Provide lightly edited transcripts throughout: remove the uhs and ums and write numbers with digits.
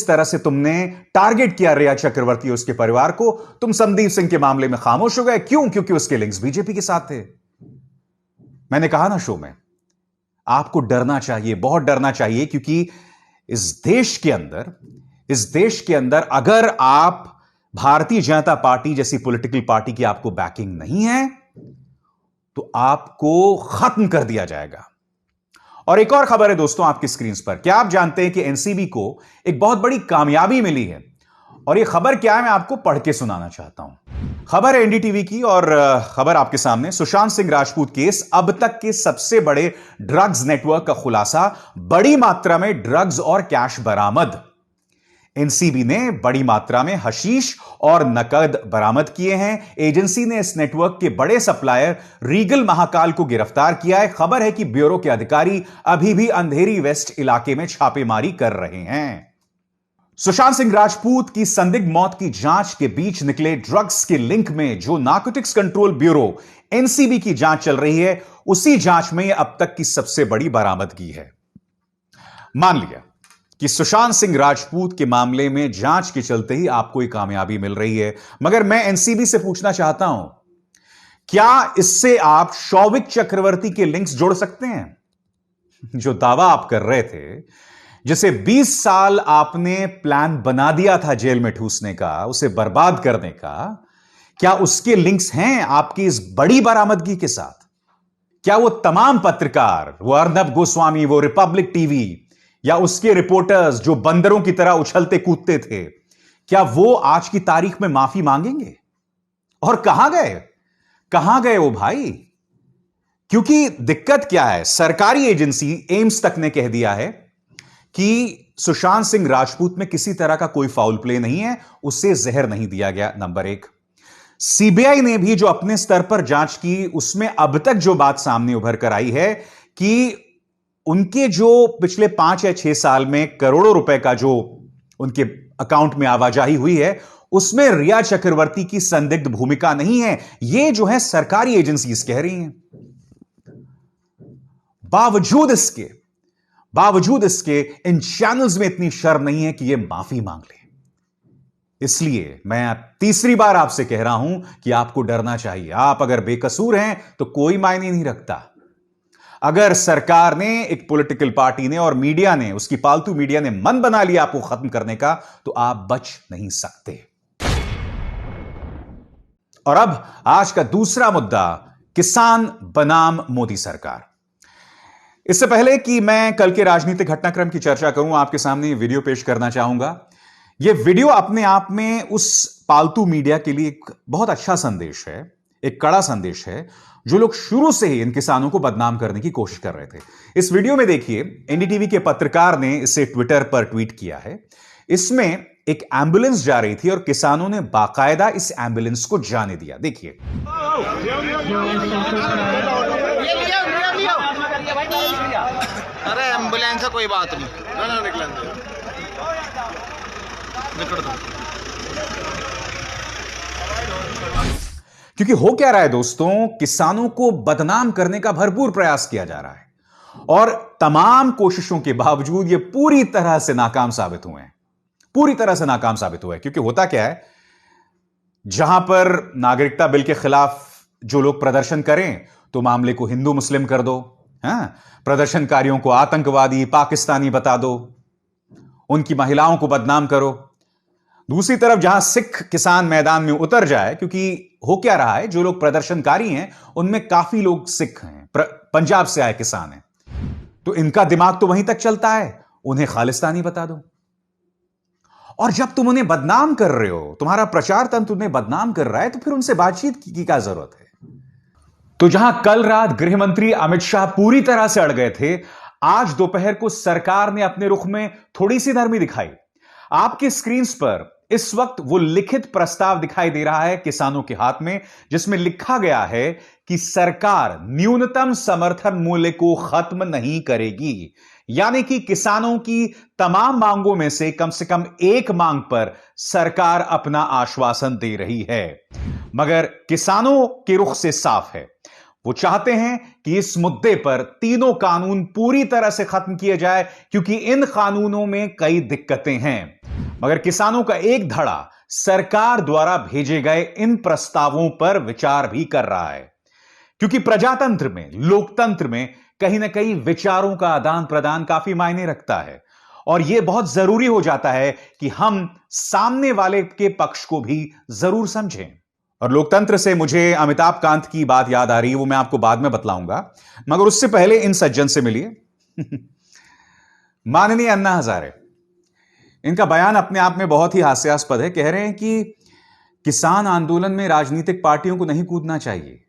तरह से तुमने टारगेट किया रिया चक्रवर्ती और उसके परिवार को, तुम संदीप सिंह के मामले में खामोश हो गए। क्यों? क्योंकि उसके लिंक्स बीजेपी के साथ थे। मैंने कहा ना शो में, आपको डरना चाहिए, बहुत डरना चाहिए, क्योंकि इस देश के अंदर अगर आप भारतीय जनता पार्टी जैसी पॉलिटिकल पार्टी की आपको बैकिंग नहीं है तो आपको खत्म कर दिया जाएगा। और एक और खबर है दोस्तों आपकी स्क्रीन पर। क्या आप जानते हैं कि एनसीबी को एक बहुत बड़ी कामयाबी मिली है? और यह खबर क्या है, मैं आपको पढ़ के सुनाना चाहता हूं। खबर है एनडीटीवी की और खबर आपके सामने। सुशांत सिंह राजपूत केस, अब तक के सबसे बड़े ड्रग्स नेटवर्क का खुलासा, बड़ी मात्रा में ड्रग्स और कैश बरामद। एनसीबी ने बड़ी मात्रा में हशीश और नकद बरामद किए हैं। एजेंसी ने इस नेटवर्क के बड़े सप्लायर रीगल महाकाल को गिरफ्तार किया है। खबर है कि ब्यूरो के अधिकारी अभी भी अंधेरी वेस्ट इलाके में छापेमारी कर रहे हैं। सुशांत सिंह राजपूत की संदिग्ध मौत की जांच के बीच निकले ड्रग्स के लिंक में जो नार्कोटिक्स कंट्रोल ब्यूरो एनसीबी की जांच चल रही है, उसी जांच में अब तक की सबसे बड़ी बरामदगी है। मान लिया कि सुशांत सिंह राजपूत के मामले में जांच के चलते ही आपको एक कामयाबी मिल रही है, मगर मैं एनसीबी से पूछना चाहता हूं, क्या इससे आप शौविक चक्रवर्ती के लिंक्स जोड़ सकते हैं? जो दावा आप कर रहे थे, जिसे 20 साल आपने प्लान बना दिया था जेल में ठूसने का, उसे बर्बाद करने का, क्या उसके लिंक्स हैं आपकी इस बड़ी बरामदगी के साथ? क्या वो तमाम पत्रकार, वो अर्नब गोस्वामी, वो रिपब्लिक टीवी या उसके रिपोर्टर्स जो बंदरों की तरह उछलते कूदते थे, क्या वो आज की तारीख में माफी मांगेंगे? और कहां गए वो भाई? क्योंकि दिक्कत क्या है, सरकारी एजेंसी एम्स तक ने कह दिया है कि सुशांत सिंह राजपूत में किसी तरह का कोई फाउल प्ले नहीं है, उससे जहर नहीं दिया गया। नंबर 1, सीबीआई ने भी जो अपने स्तर पर जांच की, उसमें अब तक जो बात सामने उभर कर आई है कि उनके जो पिछले 5 या 6 साल में करोड़ों रुपए का जो उनके अकाउंट में आवाजाही हुई है, उसमें रिया चक्रवर्ती की संदिग्ध भूमिका नहीं है। यह जो है सरकारी एजेंसीज कह रही हैं। बावजूद इसके इन चैनल्स में इतनी शर्म नहीं है कि यह माफी मांग ले। इसलिए मैं तीसरी बार आपसे कह रहा हूं कि आपको डरना चाहिए। आप अगर बेकसूर हैं तो कोई मायने नहीं रखता। अगर सरकार ने, एक पॉलिटिकल पार्टी ने और मीडिया ने, उसकी पालतू मीडिया ने मन बना लिया आपको खत्म करने का, तो आप बच नहीं सकते। और अब आज का दूसरा मुद्दा, किसान बनाम मोदी सरकार। इससे पहले कि मैं कल के राजनीतिक घटनाक्रम की चर्चा करूं, आपके सामने वीडियो पेश करना चाहूंगा। यह वीडियो अपने आप में उस पालतू मीडिया के लिए एक बहुत अच्छा संदेश है, एक कड़ा संदेश है, जो लोग शुरू से ही इन किसानों को बदनाम करने की कोशिश कर रहे थे। इस वीडियो में देखिए, एनडीटीवी के पत्रकार ने इसे ट्विटर पर ट्वीट किया है। इसमें एक एम्बुलेंस जा रही थी और किसानों ने बाकायदा इस एम्बुलेंस को जाने दिया। देखिए। अरे एम्बुलेंस है, कोई बात नहीं, ना निकल दो। क्योंकि हो क्या रहा है दोस्तों, किसानों को बदनाम करने का भरपूर प्रयास किया जा रहा है और तमाम कोशिशों के बावजूद ये पूरी तरह से नाकाम साबित हुए हैं। पूरी तरह से नाकाम साबित हुआ है। क्योंकि होता क्या है, जहां पर नागरिकता बिल के खिलाफ जो लोग प्रदर्शन करें तो मामले को हिंदू मुस्लिम कर दो, प्रदर्शनकारियों को आतंकवादी पाकिस्तानी बता दो, उनकी महिलाओं को बदनाम करो। दूसरी तरफ जहां सिख किसान मैदान में उतर जाए, क्योंकि हो क्या रहा है, जो लोग प्रदर्शनकारी हैं उनमें काफी लोग सिख हैं, पंजाब से आए किसान हैं, तो इनका दिमाग तो वहीं तक चलता है, उन्हें खालिस्तानी बता दो। और जब तुम उन्हें बदनाम कर रहे हो, तुम्हारा प्रचार तंत्र उन्हें बदनाम कर रहा है, तो फिर उनसे बातचीत की क्या जरूरत है? तो जहां कल रात गृह मंत्री अमित शाह पूरी तरह से अड़ गए थे, आज दोपहर को सरकार ने अपने रुख में थोड़ी सी नरमी दिखाई। आपकी स्क्रीन पर इस वक्त वो लिखित प्रस्ताव दिखाई दे रहा है किसानों के हाथ में, जिसमें लिखा गया है कि सरकार न्यूनतम समर्थन मूल्य को खत्म नहीं करेगी। यानी कि किसानों की तमाम मांगों में से कम एक मांग पर सरकार अपना आश्वासन दे रही है। मगर किसानों के रुख से साफ है, वो चाहते हैं कि इस मुद्दे पर तीनों कानून पूरी तरह से खत्म किए जाए, क्योंकि इन कानूनों में कई दिक्कतें हैं। मगर किसानों का एक धड़ा सरकार द्वारा भेजे गए इन प्रस्तावों पर विचार भी कर रहा है, क्योंकि प्रजातंत्र में, लोकतंत्र में कहीं ना कहीं विचारों का आदान प्रदान काफी मायने रखता है, और यह बहुत जरूरी हो जाता है कि हम सामने वाले के पक्ष को भी जरूर समझें। और लोकतंत्र से मुझे अमिताभ कांत की बात याद आ रही है, वो मैं आपको बाद में बतलाऊंगा, मगर उससे पहले इन सज्जन से मिलिए। माननीय अन्ना हजारे, इनका बयान अपने आप में बहुत ही हास्यास्पद है। कह रहे हैं कि किसान आंदोलन में राजनीतिक पार्टियों को नहीं कूदना चाहिए।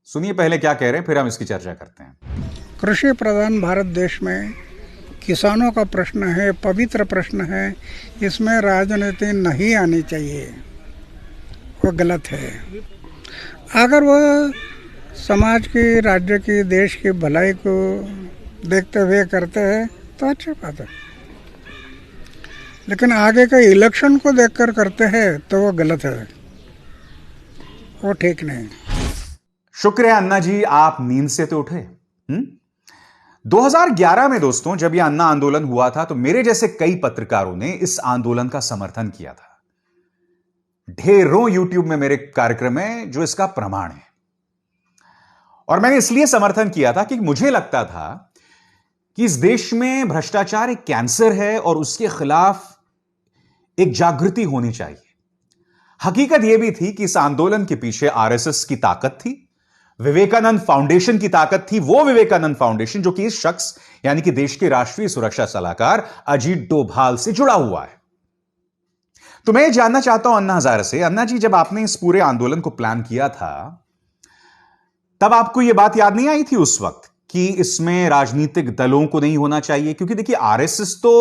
सुनिए पहले क्या कह रहे हैं, फिर हम इसकी चर्चा करते हैं। कृषि प्रधान भारत देश में किसानों का प्रश्न है, पवित्र प्रश्न है, इसमें राजनीति नहीं आनी चाहिए, वो गलत है। अगर वह समाज की, राज्य की, देश की भलाई को देखते हुए करते हैं तो अच्छी बात है, लेकिन आगे के इलेक्शन को देखकर करते हैं तो वो गलत है, वो ठीक नहीं। शुक्रिया अन्ना जी, आप नींद से तो उठे। 2011 में दोस्तों, जब यह अन्ना आंदोलन हुआ था, तो मेरे जैसे कई पत्रकारों ने इस आंदोलन का समर्थन किया था। ढेरों यूट्यूब में मेरे कार्यक्रम है जो इसका प्रमाण है। और मैंने इसलिए समर्थन किया था कि मुझे लगता था कि इस देश में भ्रष्टाचार एक कैंसर है और उसके खिलाफ एक जागृति होनी चाहिए। हकीकत यह भी थी कि इस आंदोलन के पीछे आरएसएस की ताकत थी, विवेकानंद फाउंडेशन की ताकत थी, वो विवेकानंद फाउंडेशन जो कि इस शख्स यानी कि देश के राष्ट्रीय सुरक्षा सलाहकार अजीत डोभाल से जुड़ा हुआ है। तो मैं जानना चाहता हूं अन्ना हजारे से, अन्ना जी, जब आपने इस पूरे आंदोलन को प्लान किया था, तब आपको यह बात याद नहीं आई थी उस वक्त कि इसमें राजनीतिक दलों को नहीं होना चाहिए? क्योंकि देखिए, आरएसएस तो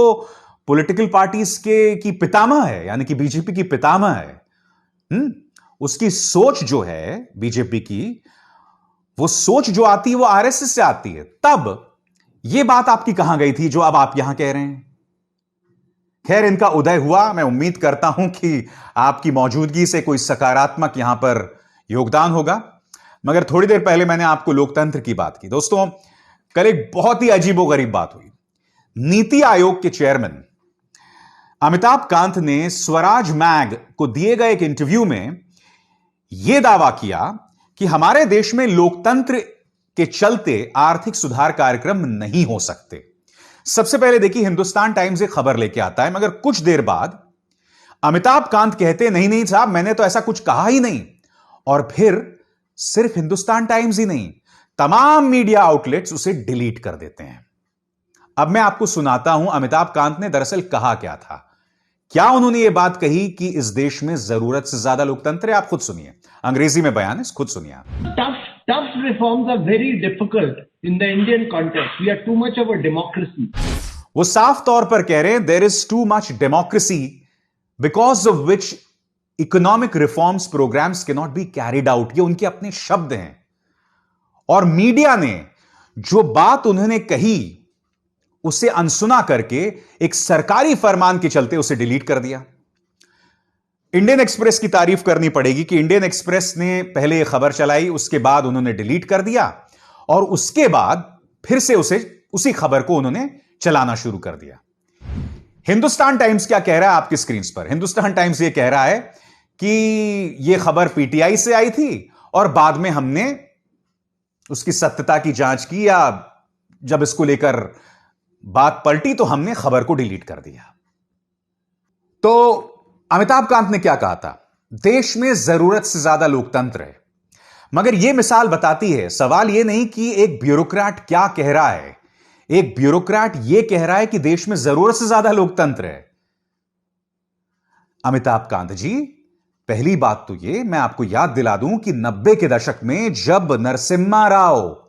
पॉलिटिकल पार्टीज की पितामह है, यानी कि बीजेपी की पितामह है। उसकी सोच जो है बीजेपी की, वो सोच जो आती है वो आरएसएस से आती है। तब यह बात आपकी कहां गई थी जो अब आप यहां कह रहे हैं? खैर, इनका उदय हुआ, मैं उम्मीद करता हूं कि आपकी मौजूदगी से कोई सकारात्मक यहां पर योगदान होगा। मगर थोड़ी देर पहले मैंने आपको लोकतंत्र की बात की। दोस्तों, कल एक बहुत ही अजीबोगरीब बात हुई। नीति आयोग के चेयरमैन अमिताभ कांत ने स्वराज मैग को दिए गए एक इंटरव्यू में यह दावा किया कि हमारे देश में लोकतंत्र के चलते आर्थिक सुधार कार्यक्रम नहीं हो सकते। सबसे पहले देखिए, हिंदुस्तान टाइम्स एक खबर लेके आता है, मगर कुछ देर बाद अमिताभ कांत कहते नहीं नहीं साहब, मैंने तो ऐसा कुछ कहा ही नहीं। और फिर सिर्फ हिंदुस्तान टाइम्स ही नहीं, तमाम मीडिया आउटलेट्स उसे डिलीट कर देते हैं। अब मैं आपको सुनाता हूं अमिताभ कांत ने दरअसल कहा क्या था। क्या उन्होंने यह बात कही कि इस देश में जरूरत से ज्यादा लोकतंत्र है? आप खुद सुनिए, अंग्रेजी में बयान है, खुद सुनिए आप। Tough reforms are very difficult in the Indian context. We are too much of a democracy. वो साफ तौर पर कह रहे हैं there is too much democracy because of which economic reforms programs cannot be carried out. ये उनके अपने शब्द हैं। और मीडिया ने जो बात उन्होंने कही उसे अनसुना करके एक सरकारी फरमान के चलते उसे डिलीट कर दिया। इंडियन एक्सप्रेस की तारीफ करनी पड़ेगी कि इंडियन एक्सप्रेस ने पहले यह खबर चलाई, उसके बाद उन्होंने डिलीट कर दिया, और उसके बाद फिर से उसी खबर को उन्होंने चलाना शुरू कर दिया। हिंदुस्तान टाइम्स क्या कह रहा है आपकी स्क्रीन पर? हिंदुस्तान टाइम्स यह कह रहा है कि यह खबर पीटीआई से आई थी और बाद में हमने उसकी सत्यता की जांच की, या जब इसको लेकर बात पलटी तो हमने खबर को डिलीट कर दिया। तो अमिताभ कांत ने क्या कहा था? देश में जरूरत से ज्यादा लोकतंत्र है। मगर यह मिसाल बताती है, सवाल यह नहीं कि एक ब्यूरोक्रेट क्या कह रहा है। एक ब्यूरोक्रेट यह कह रहा है कि देश में जरूरत से ज्यादा लोकतंत्र है। अमिताभ कांत जी, पहली बात तो यह मैं आपको याद दिला दूं कि 90 के दशक में जब नरसिम्हा राव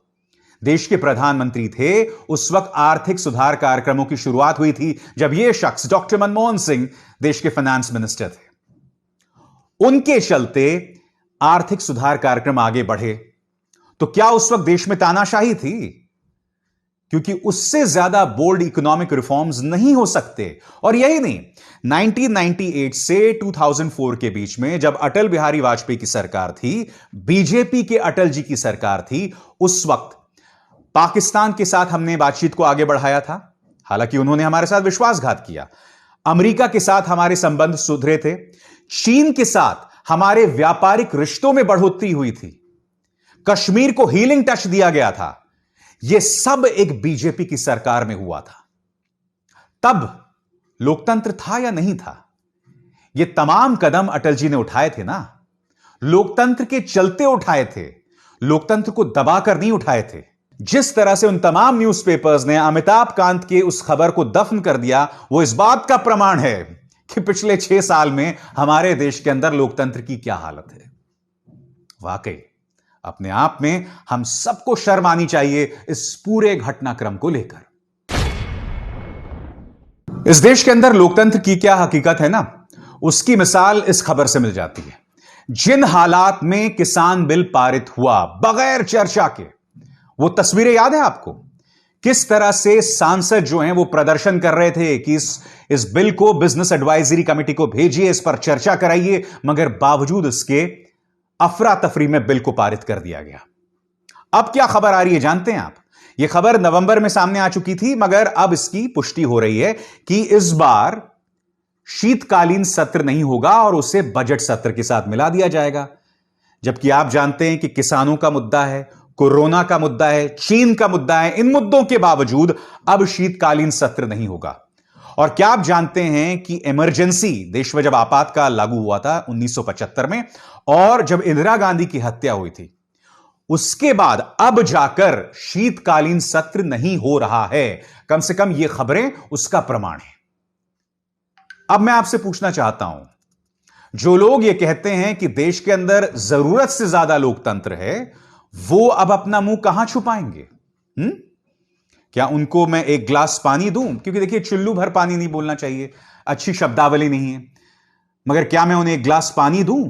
देश के प्रधानमंत्री थे, उस वक्त आर्थिक सुधार कार्यक्रमों की शुरुआत हुई थी, जब यह शख्स डॉक्टर मनमोहन सिंह देश के फाइनेंस मिनिस्टर थे। उनके चलते आर्थिक सुधार कार्यक्रम आगे बढ़े। तो क्या उस वक्त देश में तानाशाही थी? क्योंकि उससे ज्यादा बोल्ड इकोनॉमिक रिफॉर्म्स नहीं हो सकते। और यही नहीं, 1998 से 2004 के बीच में जब अटल बिहारी वाजपेयी की सरकार थी, बीजेपी के अटल जी की सरकार थी, उस वक्त पाकिस्तान के साथ हमने बातचीत को आगे बढ़ाया था, हालांकि उन्होंने हमारे साथ विश्वासघात किया। अमेरिका के साथ हमारे संबंध सुधरे थे। चीन के साथ हमारे व्यापारिक रिश्तों में बढ़ोतरी हुई थी। कश्मीर को हीलिंग टच दिया गया था। यह सब एक बीजेपी की सरकार में हुआ था। तब लोकतंत्र था या नहीं था? यह तमाम कदम अटल जी ने उठाए थे ना। लोकतंत्र के चलते उठाए थे, लोकतंत्र को दबाकर नहीं उठाए थे। जिस तरह से उन तमाम न्यूज़पेपर्स ने अमिताभ कांत के उस खबर को दफन कर दिया, वो इस बात का प्रमाण है कि पिछले 6 साल में हमारे देश के अंदर लोकतंत्र की क्या हालत है। वाकई अपने आप में हम सबको शर्म आनी चाहिए इस पूरे घटनाक्रम को लेकर। इस देश के अंदर लोकतंत्र की क्या हकीकत है ना, उसकी मिसाल इस खबर से मिल जाती है। जिन हालात में किसान बिल पारित हुआ बगैर चर्चा के, वो तस्वीरें याद है आपको? किस तरह से सांसद जो हैं वो प्रदर्शन कर रहे थे कि इस बिल को बिजनेस एडवाइजरी कमेटी को भेजिए, इस पर चर्चा कराइए, मगर बावजूद इसके अफरा तफरी में बिल को पारित कर दिया गया। अब क्या खबर आ रही है जानते हैं आप? यह खबर नवंबर में सामने आ चुकी थी, मगर अब इसकी पुष्टि हो रही है कि इस बार शीतकालीन सत्र नहीं होगा और उसे बजट सत्र के साथ मिला दिया जाएगा। जबकि आप जानते हैं कि किसानों का मुद्दा है, कोरोना का मुद्दा है, चीन का मुद्दा है, इन मुद्दों के बावजूद अब शीतकालीन सत्र नहीं होगा। और क्या आप जानते हैं कि इमरजेंसी देश में जब आपातकाल लागू हुआ था 1975 में, और जब इंदिरा गांधी की हत्या हुई थी, उसके बाद अब जाकर शीतकालीन सत्र नहीं हो रहा है। कम से कम ये खबरें उसका प्रमाण है। अब मैं आपसे पूछना चाहता हूं, जो लोग ये कहते हैं कि देश के अंदर जरूरत से ज्यादा लोकतंत्र है, वो अब अपना मुंह कहां छुपाएंगे? क्या उनको मैं एक गिलास पानी दूं? क्योंकि देखिए, चुल्लू भर पानी नहीं बोलना चाहिए, अच्छी शब्दावली नहीं है, मगर क्या मैं उन्हें एक गिलास पानी दूं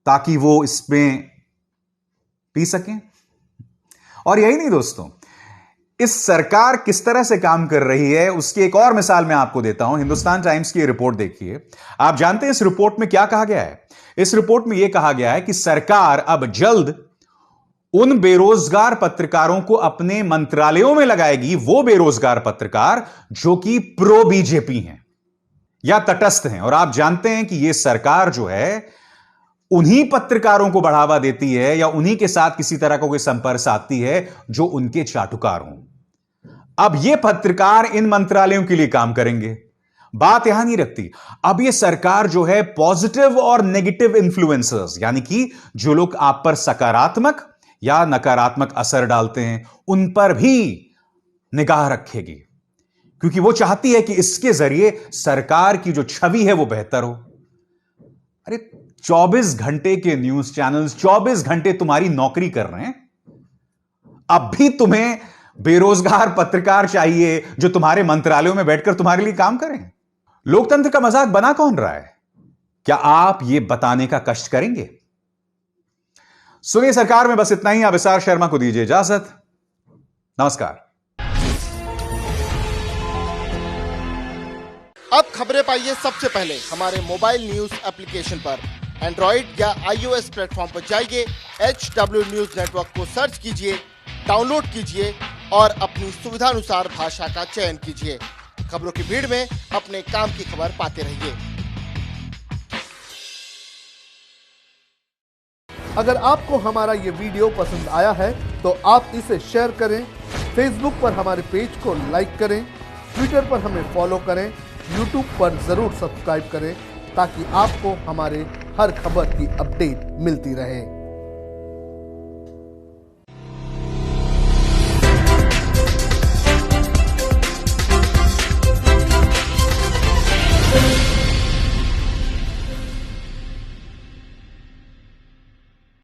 ताकि वो इसमें पी सकें? और यही नहीं दोस्तों, इस सरकार किस तरह से काम कर रही है उसकी एक और मिसाल मैं आपको देता हूं। हिंदुस्तान टाइम्स की रिपोर्ट देखिए। आप जानते हैं इस रिपोर्ट में क्या कहा गया है? इस रिपोर्ट में यह कहा गया है कि सरकार अब जल्द उन बेरोजगार पत्रकारों को अपने मंत्रालयों में लगाएगी, वो बेरोजगार पत्रकार जो कि प्रो बीजेपी हैं या तटस्थ हैं। और आप जानते हैं कि यह सरकार जो है उन्हीं पत्रकारों को बढ़ावा देती है या उन्हीं के साथ किसी तरह का कोई संपर्क साधती है जो उनके चाटुकार हों। अब ये पत्रकार इन मंत्रालयों के लिए काम करेंगे। बात यहां नहीं रखती। अब ये सरकार जो है पॉजिटिव और नेगेटिव इन्फ्लुएंसर्स, यानी कि जो लोग आप पर सकारात्मक या नकारात्मक असर डालते हैं, उन पर भी निगाह रखेगी, क्योंकि वो चाहती है कि इसके जरिए सरकार की जो छवि है वो बेहतर हो। अरे 24 घंटे के न्यूज चैनल्स 24 घंटे तुम्हारी नौकरी कर रहे हैं, अब भी तुम्हें बेरोजगार पत्रकार चाहिए जो तुम्हारे मंत्रालयों में बैठकर तुम्हारे लिए काम करें? लोकतंत्र का मजाक बना कौन रहा है? क्या आप यह बताने का कष्ट करेंगे? सुनिए सरकार में बस इतना ही। अविसार शर्मा को दीजिए इजाजत। नमस्कार। अब खबरें पाइए सबसे पहले हमारे मोबाइल न्यूज एप्लीकेशन पर। एंड्रॉइड या iOS प्लेटफॉर्म पर जाइए, HW न्यूज नेटवर्क को सर्च कीजिए, डाउनलोड कीजिए और अपनी सुविधानुसार भाषा का चयन कीजिए। खबरों की भीड़ में अपने काम की खबर पाते रहिए। अगर आपको हमारा ये वीडियो पसंद आया है तो आप इसे शेयर करें, फेसबुक पर हमारे पेज को लाइक करें, ट्विटर पर हमें फॉलो करें, यूट्यूब पर जरूर सब्सक्राइब करें ताकि आपको हमारे हर खबर की अपडेट मिलती रहे।